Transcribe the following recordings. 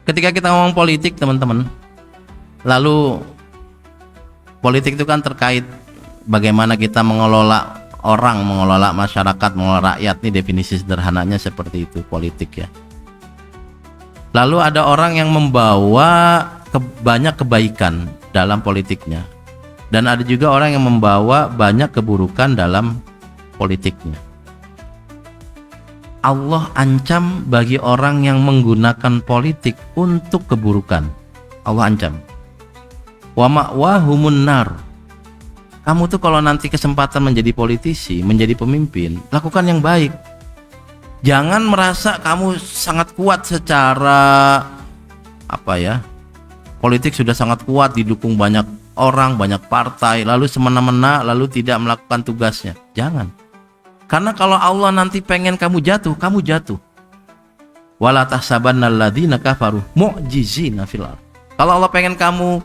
Ketika kita ngomong politik teman-teman, lalu politik itu kan terkait bagaimana kita mengelola orang, mengelola masyarakat, mengelola rakyat. Ini definisi sederhananya seperti itu politik ya. Lalu ada orang yang membawa banyak kebaikan dalam politiknya, dan ada juga orang yang membawa banyak keburukan dalam politiknya. Allah ancam bagi orang yang menggunakan politik untuk keburukan. Allah ancam. Wa ma'wahumun nar. Kamu tuh kalau nanti kesempatan menjadi politisi, menjadi pemimpin, lakukan yang baik. Jangan merasa kamu sangat kuat secara politik sudah sangat kuat, didukung banyak orang, banyak partai, lalu semena-mena, lalu tidak melakukan tugasnya. Jangan. Karena kalau Allah nanti pengen kamu jatuh, kamu jatuh. Wala tahsabannal ladzina kafaru mu'jizina fil ardh. Kalau Allah pengen kamu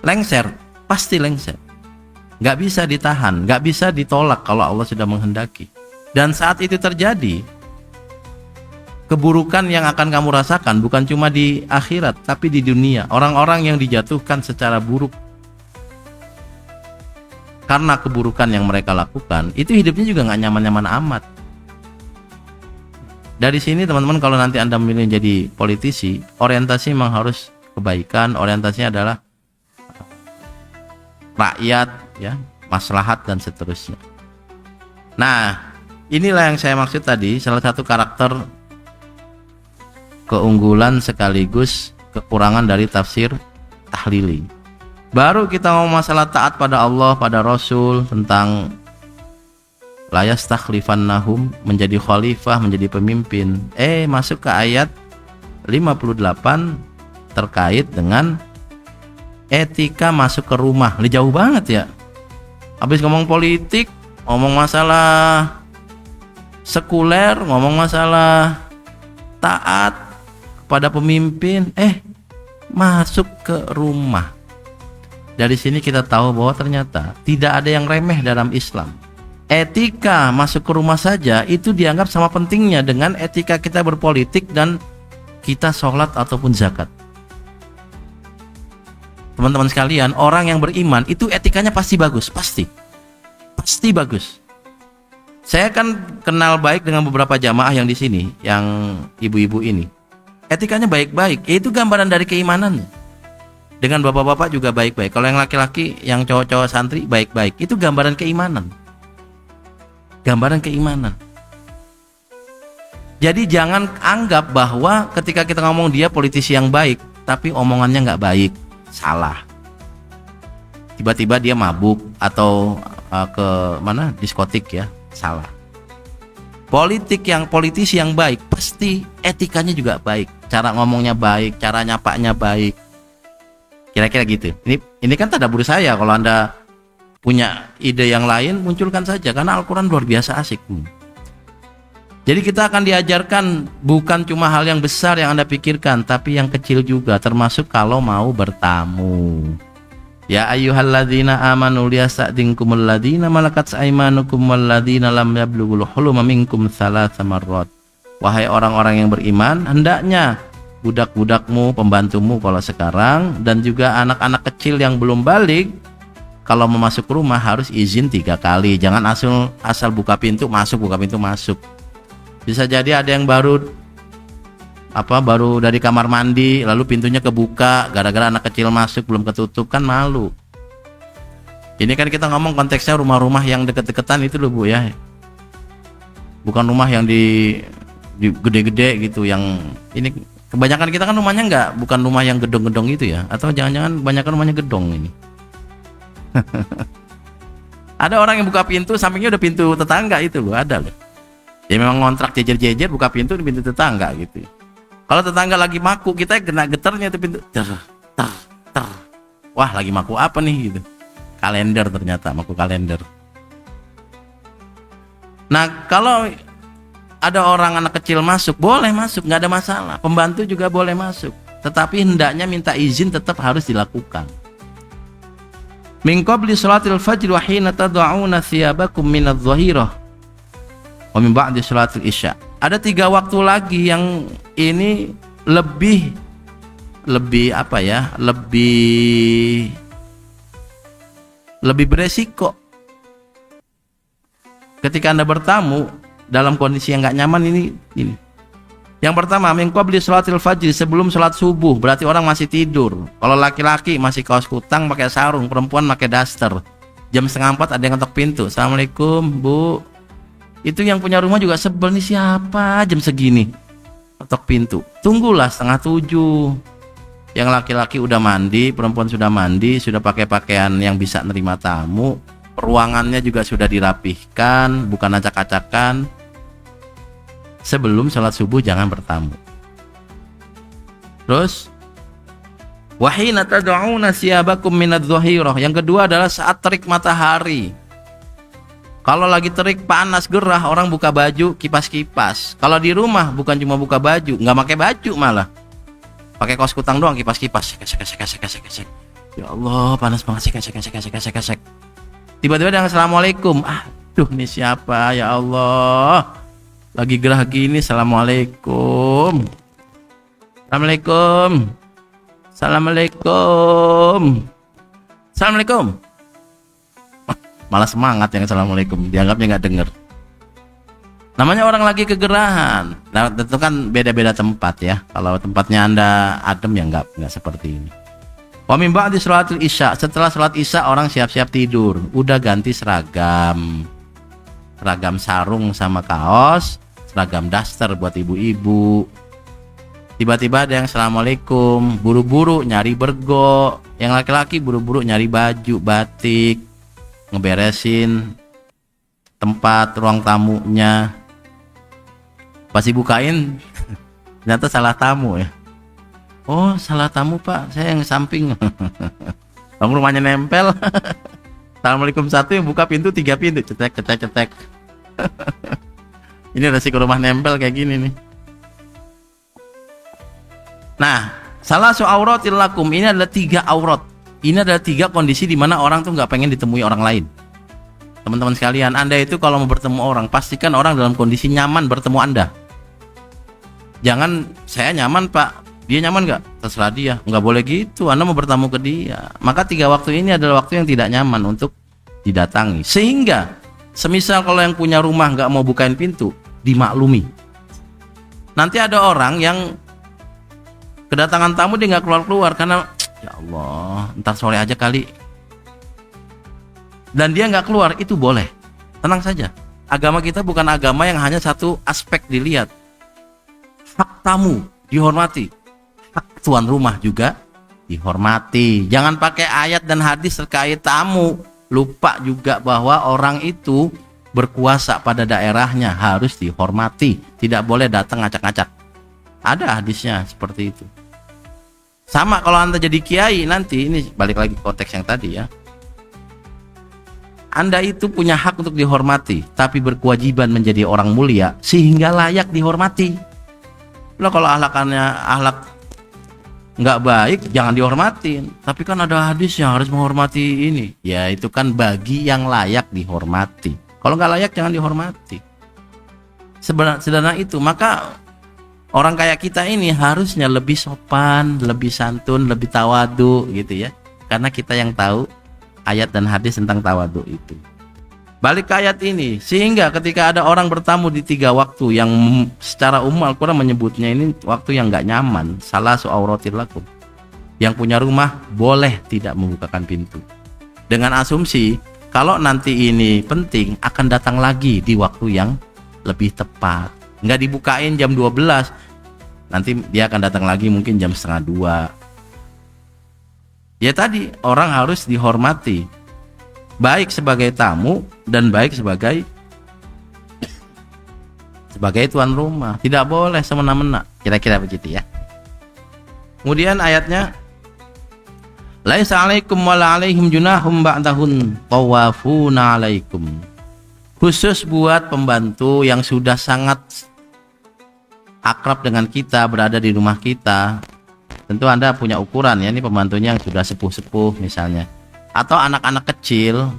lengser, pasti lengser. Nggak bisa ditahan, nggak bisa ditolak kalau Allah sudah menghendaki. Dan saat itu terjadi, keburukan yang akan kamu rasakan bukan cuma di akhirat, tapi di dunia. Orang-orang yang dijatuhkan secara buruk karena keburukan yang mereka lakukan, itu hidupnya juga nggak nyaman-nyaman amat. Dari sini teman-teman, kalau nanti Anda memilih jadi politisi, orientasi memang harus kebaikan, orientasinya adalah rakyat ya, maslahat dan seterusnya. Nah, inilah yang saya maksud tadi, salah satu karakter keunggulan sekaligus kekurangan dari tafsir tahlili. Baru kita ngomong masalah taat pada Allah, pada Rasul, tentang la yastakhlifannahum, menjadi khalifah, menjadi pemimpin. Masuk ke ayat 58 terkait dengan etika masuk ke rumah. Ini jauh banget ya. Habis ngomong politik, ngomong masalah sekuler, ngomong masalah taat kepada pemimpin, masuk ke rumah. Dari sini kita tahu bahwa ternyata tidak ada yang remeh dalam Islam. Etika masuk ke rumah saja itu dianggap sama pentingnya dengan etika kita berpolitik dan kita sholat ataupun zakat. Teman-teman sekalian, orang yang beriman itu etikanya pasti bagus, pasti bagus. Saya kan kenal baik dengan beberapa jamaah yang di sini, yang ibu-ibu ini. Etikanya baik-baik, itu gambaran dari keimanannya. Dengan bapak-bapak juga baik-baik. Kalau yang laki-laki, yang cowok-cowok santri baik-baik. Itu gambaran keimanan. Gambaran keimanan. Jadi jangan anggap bahwa ketika kita ngomong dia politisi yang baik, tapi omongannya nggak baik. Salah. Tiba-tiba dia mabuk atau ke mana diskotik ya. Salah. Politisi yang baik pasti etikanya juga baik. Cara ngomongnya baik, cara nyapanya baik. Kira-kira gitu. Ini kan tadabbur saya. Kalau Anda punya ide yang lain, munculkan saja, karena Al-Quran luar biasa asik. Jadi kita akan diajarkan bukan cuma hal yang besar yang Anda pikirkan, tapi yang kecil juga, termasuk kalau mau bertamu. Ya ayyuhalladzina amanu liyasta'dinkumul ladzina malakat aymanukum walladzina lam yablughul huluma minkum tsalatsa marrat. Wahai orang-orang yang beriman, hendaknya budak-budakmu, pembantumu kalau sekarang, dan juga anak-anak kecil yang belum balik, kalau mau masuk rumah harus izin 3 kali. Jangan asal buka pintu masuk. Bisa jadi ada yang baru dari kamar mandi, lalu pintunya kebuka gara-gara anak kecil masuk belum ketutup, kan malu. Ini kan kita ngomong konteksnya rumah-rumah yang deket-deketan itu loh Bu ya, bukan rumah yang di gede-gede gitu. Yang ini kebanyakan kita kan rumahnya bukan rumah yang gedong-gedong gitu ya, atau jangan-jangan kebanyakan rumahnya gedong ini. Ada orang yang buka pintu sampingnya udah pintu tetangga, itu loh, ada loh. Ya memang ngontrak jejer-jejer, buka pintu di pintu tetangga gitu. Kalau tetangga lagi maku, kita kena getarnya itu pintu. Ter. Wah, lagi maku apa nih gitu. Kalender, ternyata maku kalender. Nah, kalau ada orang anak kecil masuk, boleh masuk, nggak ada masalah. Pembantu juga boleh masuk, tetapi hendaknya minta izin tetap harus dilakukan. Min qabli sholatil fajr wa hina tad'una thiyabakum minadh dhahirah wa min ba'di sholatil isya. Ada 3 waktu lagi yang ini lebih apa ya, lebih beresiko ketika Anda bertamu dalam kondisi yang nggak nyaman ini. Yang pertama, min qabli sholatil fajr, sebelum sholat subuh, berarti orang masih tidur. Kalau laki-laki masih kaos kutang pakai sarung, perempuan pakai daster. Jam 3:30 ada yang ngetok pintu. Assalamualaikum Bu. Itu yang punya rumah juga sebel, nih siapa jam segini ngetok pintu. Tunggulah 6:30. Yang laki-laki udah mandi, perempuan sudah mandi, sudah pakai pakaian yang bisa nerima tamu. Ruangannya juga sudah dirapihkan, bukan acak-acakan. Sebelum sholat subuh jangan bertamu. Terus, wahina tad'una siyabakum minadh-dhahirah. Yang kedua adalah saat terik matahari. Kalau lagi terik panas gerah, orang buka baju, kipas-kipas. Kalau di rumah bukan cuma buka baju, nggak pakai baju malah, pakai kaos kutang doang, kipas-kipas. Sek. Ya Allah, panas banget, sek. Tiba-tiba ada yang assalamualaikum. Aduh, ini siapa ya Allah? Lagi gerah gini, assalamualaikum. Assalamualaikum. Malah semangat yang assalamualaikum, dianggapnya nggak denger. Namanya orang lagi kegerahan. Nah, tentu kan beda-beda tempat ya. Kalau tempatnya Anda adem ya nggak seperti ini. Wa min ba'di sholatil isya, setelah sholat isya orang siap-siap tidur, udah ganti seragam sarung sama kaos, seragam daster buat ibu-ibu. Tiba-tiba ada yang assalamualaikum, buru-buru nyari bergo. Yang laki-laki buru-buru nyari baju batik, ngeberesin tempat ruang tamunya. Pas dibukain ternyata salah tamu ya. Oh, salah tamu Pak, saya yang samping. Rumahnya nempel. Assalamualaikum satu, yang buka pintu 3 pintu, cetek. Ini resiko rumah nempel kayak gini nih. Nah, salah auratil lakum, ini adalah 3 aurat. Ini adalah 3 kondisi di mana orang tuh nggak pengen ditemui orang lain. Teman-teman sekalian, Anda itu kalau mau bertemu orang, pastikan orang dalam kondisi nyaman bertemu Anda. Jangan saya nyaman Pak, dia nyaman nggak? Terserah dia. Nggak boleh gitu. Anda mau bertamu ke dia. Maka 3 waktu ini adalah waktu yang tidak nyaman untuk didatangi. Sehingga semisal kalau yang punya rumah nggak mau bukain pintu, dimaklumi. Nanti ada orang yang kedatangan tamu dia nggak keluar karena ya Allah, ntar sore aja kali. Dan dia nggak keluar, itu boleh. Tenang saja. Agama kita bukan agama yang hanya satu aspek dilihat. Hak tamu dihormati, hak tuan rumah juga dihormati. Jangan pakai ayat dan hadis terkait tamu, lupa juga bahwa orang itu berkuasa pada daerahnya, harus dihormati, tidak boleh datang ngacak-ngacak. Ada hadisnya seperti itu. Sama kalau Anda jadi kiai nanti, ini balik lagi konteks yang tadi ya, Anda itu punya hak untuk dihormati, tapi berkewajiban menjadi orang mulia sehingga layak dihormati. Loh, kalau akhlak nggak baik jangan dihormatin. Tapi kan ada hadis yang harus menghormati ini. Ya itu kan bagi yang layak dihormati. Kalau nggak layak jangan dihormati. Sederhana itu. Maka orang kayak kita ini harusnya lebih sopan, lebih santun, lebih tawadu gitu ya. Karena kita yang tahu ayat dan hadis tentang tawadu itu. Balik ke ayat ini, sehingga ketika ada orang bertamu di 3 waktu yang secara umum Al-Quran menyebutnya ini waktu yang nggak nyaman, salah auratil lakum. Yang punya rumah boleh tidak membukakan pintu. Dengan asumsi kalau nanti ini penting akan datang lagi di waktu yang lebih tepat. Nggak dibukain jam 12, nanti dia akan datang lagi mungkin jam 1:30. Ya tadi, orang harus dihormati, baik sebagai tamu dan baik sebagai tuan rumah. Tidak boleh semena-mena, kira-kira begitu ya. Kemudian ayatnya, laisa 'alaikum wa la 'alaihim junahum ba'dahun tawafuna 'alaikum. Khusus buat pembantu yang sudah sangat akrab dengan kita, berada di rumah kita. Tentu Anda punya ukuran ya, ini pembantunya yang sudah sepuh-sepuh misalnya, atau anak-anak kecil.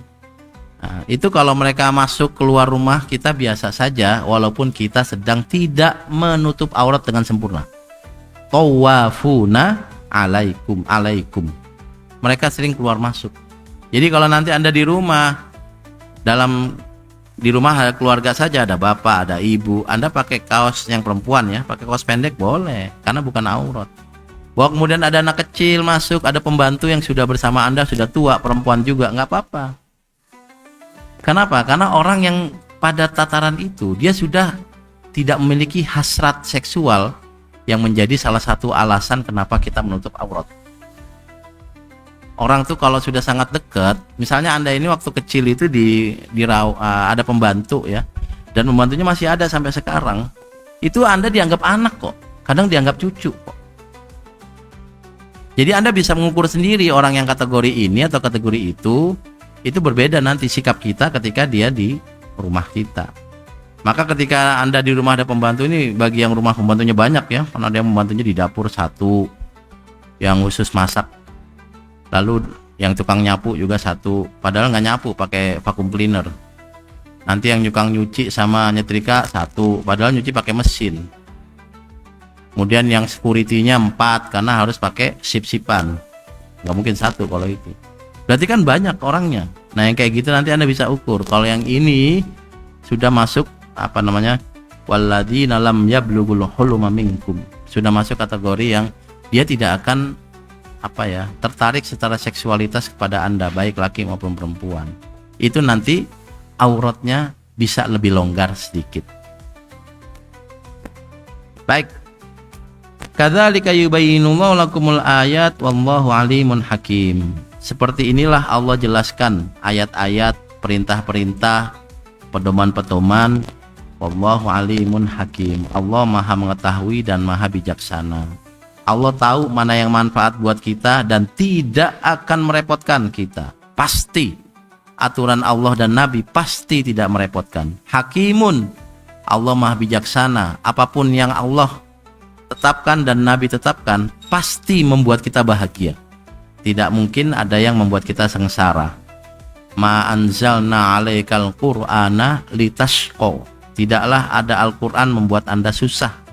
Nah, itu kalau mereka masuk keluar rumah kita biasa saja, walaupun kita sedang tidak menutup aurat dengan sempurna. Tawafuna alaikum. Mereka sering keluar masuk. Jadi kalau nanti Anda di rumah, di rumah ada keluarga saja, ada bapak, ada ibu, Anda pakai kaos yang perempuan ya, pakai kaos pendek boleh, karena bukan aurat. Bahwa kemudian ada anak kecil masuk, ada pembantu yang sudah bersama Anda, sudah tua, perempuan juga, nggak apa-apa. Kenapa? Karena orang yang pada tataran itu, dia sudah tidak memiliki hasrat seksual yang menjadi salah satu alasan kenapa kita menutup aurat. Orang tuh kalau sudah sangat dekat, misalnya Anda ini waktu kecil itu ada pembantu ya, dan pembantunya masih ada sampai sekarang, itu Anda dianggap anak kok, kadang dianggap cucu kok. Jadi Anda bisa mengukur sendiri orang yang kategori ini atau kategori itu berbeda nanti sikap kita ketika dia di rumah kita. Maka ketika Anda di rumah ada pembantu, ini bagi yang rumah pembantunya banyak ya, karena ada yang pembantunya di dapur satu, yang khusus masak, lalu yang tukang nyapu juga satu, padahal nggak nyapu, pakai vacuum cleaner. Nanti yang tukang nyuci sama nyetrika satu, padahal nyuci pakai mesin. Kemudian yang security-nya 4 karena harus pakai sip-sipan, nggak mungkin satu kalau itu. Berarti kan banyak orangnya. Nah yang kayak gitu nanti Anda bisa ukur. Kalau yang ini sudah masuk walladzina lam yablughul huluma minkum, sudah masuk kategori yang dia tidak akan tertarik secara seksualitas kepada Anda, baik laki maupun perempuan. Itu nanti auratnya bisa lebih longgar sedikit. Baik. Kadzalika yubayyinullahu lakumul ayat wallahu alimun hakim. Seperti inilah Allah jelaskan ayat-ayat, perintah-perintah, pedoman-pedoman. Wallahu alimun hakim. Allah Maha mengetahui dan Maha bijaksana. Allah tahu mana yang manfaat buat kita dan tidak akan merepotkan kita. Pasti aturan Allah dan Nabi pasti tidak merepotkan. Hakimun, Allah Maha bijaksana. Apapun yang Allah tetapkan dan Nabi tetapkan pasti membuat kita bahagia. Tidak mungkin ada yang membuat kita sengsara. Ma anzalna 'alaikal qur'ana litashqa. Tidaklah ada Al-Qur'an membuat Anda susah.